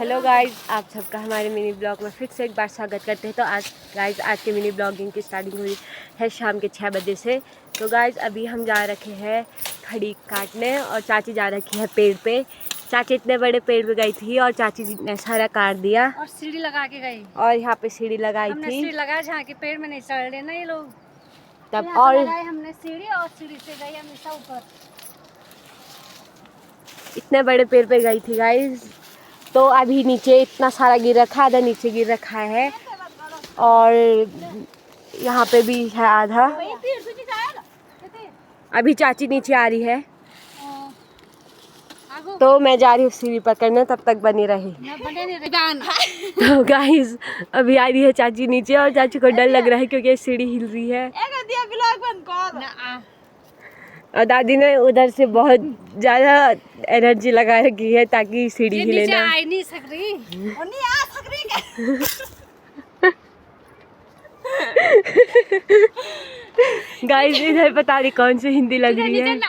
Hello guys, आप सबका हमारे मिनी ब्लॉग में फिर से एक बार स्वागत करते हैं। तो आज के मिनी ब्लॉगिंग की स्टार्टिंग हुई है शाम के 6 बजे से। तो गाइस अभी हम जा रखे हैं खड़ी काटने और चाची जा रखी है पेड़ पे। चाची इतने बड़े पेड़ पे गई थी और चाची जी ने सारा काट दिया और सीढ़ी लगा के गई। और यहाँ पे सीढ़ी लगाई हमने थी। सीढ़ी लगाया जहाँ के पेड़ में नहीं चढ़ रहे ना ये लोग, तब तो और लगाए हमने सीढ़ी और सीढ़ी से गई हमेशा ऊपर। इतने बड़े पेड़ पे गई थी गाइस। तो अभी नीचे इतना सारा गिर रखा, आधा नीचे गिर रखा है और यहाँ पे भी है आधा। अभी चाची नीचे आ रही है तो मैं जा रही हूँ सीढ़ी पकड़ने, तब तक बनी रही। तो गाइस अभी आ रही है चाची नीचे और चाची को डर लग रहा है क्योंकि सीढ़ी हिल रही है और दादी ने उधर से बहुत ज़्यादा एनर्जी लगा रखी है ताकि सीढ़ी हिले ना। आ नहीं सक रही गाइस इधर पता नहीं कौन सी हिंदी लग रही है।